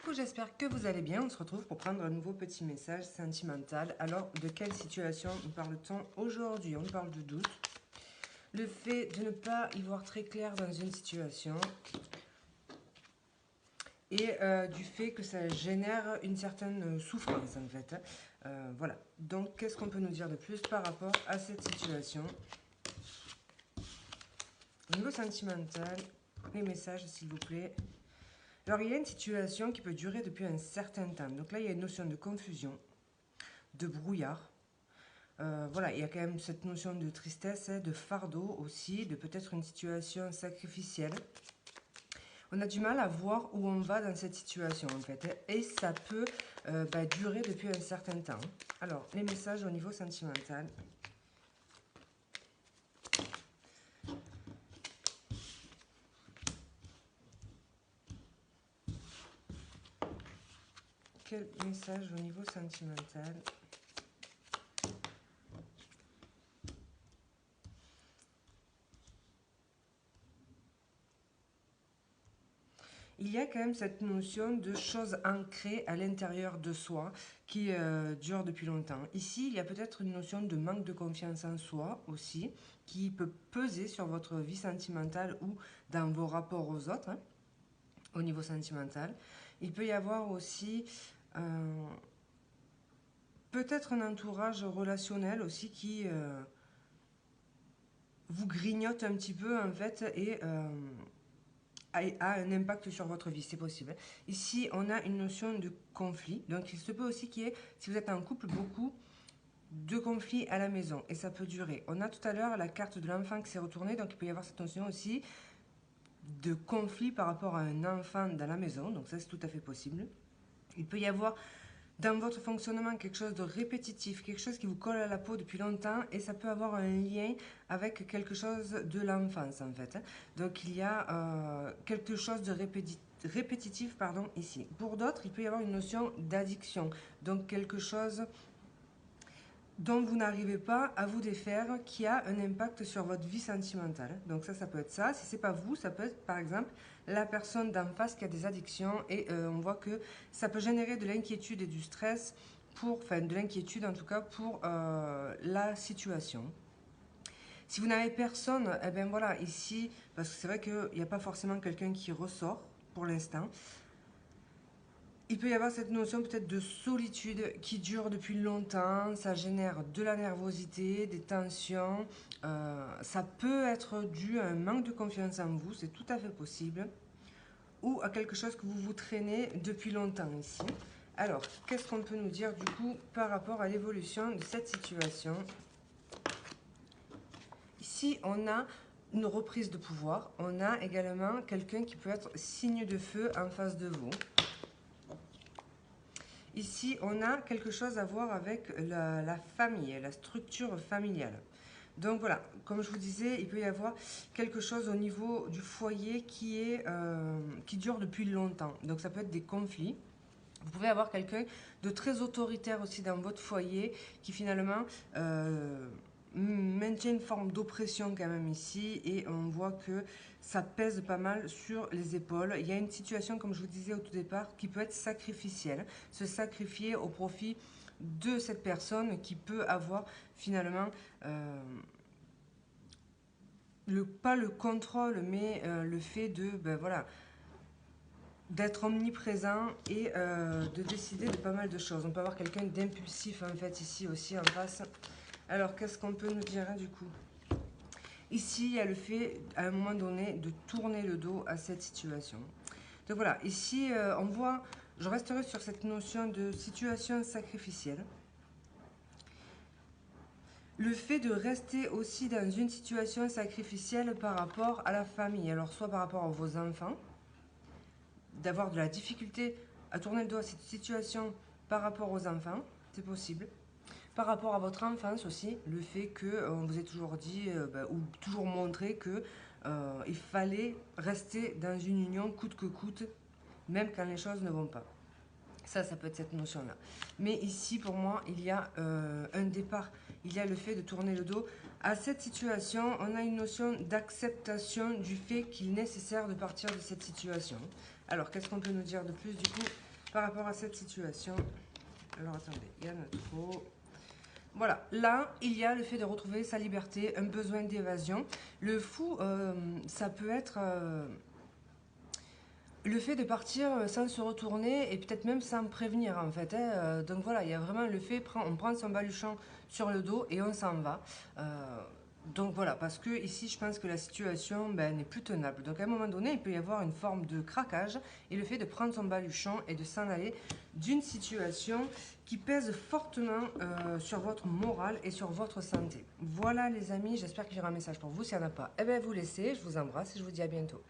Coucou, j'espère que vous allez bien. On se retrouve pour prendre un nouveau petit message sentimental. Alors, de quelle situation nous parle-t-on aujourd'hui? On parle de doute, le fait de ne pas y voir très clair dans une situation et du fait que ça génère une certaine souffrance en fait. Voilà. Donc, qu'est-ce qu'on peut nous dire de plus par rapport à cette situation? Au niveau sentimental, les messages s'il vous plaît. Alors, il y a une situation qui peut durer depuis un certain temps. Donc là, il y a une notion de confusion, de brouillard. Voilà, il y a quand même cette notion de tristesse, de fardeau aussi, de peut-être une situation sacrificielle. On a du mal à voir où on va dans cette situation en fait. Et ça peut durer depuis un certain temps. Alors, les messages au niveau sentimental. Quel message au niveau sentimental? Il y a quand même cette notion de choses ancrées à l'intérieur de soi qui dure depuis longtemps. Ici, il y a peut-être une notion de manque de confiance en soi aussi qui peut peser sur votre vie sentimentale ou dans vos rapports aux autres, hein, au niveau sentimental. Il peut y avoir aussi peut-être un entourage relationnel aussi qui vous grignote un petit peu en fait et a un impact sur votre vie, c'est possible. Ici, on a une notion de conflit. Donc, il se peut aussi qu'il y ait, si vous êtes en couple, beaucoup de conflits à la maison. Et ça peut durer. On a tout à l'heure la carte de l'enfant qui s'est retournée. Donc, il peut y avoir cette notion aussi de conflit par rapport à un enfant dans la maison. Donc, ça, c'est tout à fait possible. Il peut y avoir dans votre fonctionnement quelque chose de répétitif, quelque chose qui vous colle à la peau depuis longtemps et ça peut avoir un lien avec quelque chose de l'enfance en fait. Donc il y a quelque chose de répétitif pardon, ici. Pour d'autres, il peut y avoir une notion d'addiction, donc quelque chose dont vous n'arrivez pas à vous défaire, qui a un impact sur votre vie sentimentale. Donc ça peut être ça. Si c'est pas vous, ça peut être par exemple la personne d'en face qui a des addictions et on voit que ça peut générer de l'inquiétude et du stress enfin de l'inquiétude en tout cas pour la situation. Si vous n'avez personne, eh bien voilà, ici, parce que c'est vrai qu'il n'y a pas forcément quelqu'un qui ressort pour l'instant, il peut y avoir cette notion peut-être de solitude qui dure depuis longtemps, ça génère de la nervosité, des tensions, ça peut être dû à un manque de confiance en vous, c'est tout à fait possible, ou à quelque chose que vous vous traînez depuis longtemps ici. Alors, qu'est-ce qu'on peut nous dire du coup par rapport à l'évolution de cette situation? Ici, on a une reprise de pouvoir, on a également quelqu'un qui peut être signe de feu en face de vous. Ici, on a quelque chose à voir avec la famille, la structure familiale. Donc voilà, comme je vous disais, il peut y avoir quelque chose au niveau du foyer qui dure depuis longtemps. Donc ça peut être des conflits. Vous pouvez avoir quelqu'un de très autoritaire aussi dans votre foyer qui finalement maintient une forme d'oppression quand même ici et on voit que ça pèse pas mal sur les épaules. Il y a une situation, comme je vous disais au tout départ, qui peut être sacrificielle, se sacrifier au profit de cette personne qui peut avoir finalement pas le contrôle, mais le fait de, voilà, d'être omniprésent et de décider de pas mal de choses. On peut avoir quelqu'un d'impulsif en fait ici aussi en face. Alors qu'est-ce qu'on peut nous dire hein, du coup? Ici, il y a le fait à un moment donné de tourner le dos à cette situation. Donc voilà, ici on voit, je resterai sur cette notion de situation sacrificielle. Le fait de rester aussi dans une situation sacrificielle par rapport à la famille, alors soit par rapport à vos enfants, d'avoir de la difficulté à tourner le dos à cette situation par rapport aux enfants, c'est possible. Par rapport à votre enfance aussi, le fait qu'on vous ait toujours dit ou toujours montré que il fallait rester dans une union coûte que coûte, même quand les choses ne vont pas. Ça peut être cette notion-là. Mais ici, pour moi, il y a un départ. Il y a le fait de tourner le dos à cette situation. On a une notion d'acceptation du fait qu'il est nécessaire de partir de cette situation. Alors, qu'est-ce qu'on peut nous dire de plus du coup par rapport à cette situation. Alors attendez, il y en a trop. Voilà, là, il y a le fait de retrouver sa liberté, un besoin d'évasion. Le fou, ça peut être le fait de partir sans se retourner et peut-être même sans prévenir en fait. Donc voilà, il y a vraiment le fait, on prend son baluchon sur le dos et on s'en va. Donc voilà, parce que ici, je pense que la situation n'est plus tenable. Donc à un moment donné, il peut y avoir une forme de craquage et le fait de prendre son baluchon et de s'en aller d'une situation qui pèse fortement sur votre morale et sur votre santé. Voilà les amis, j'espère qu'il y aura un message pour vous. S'il n'y en a pas, eh bien vous laissez. Je vous embrasse et je vous dis à bientôt.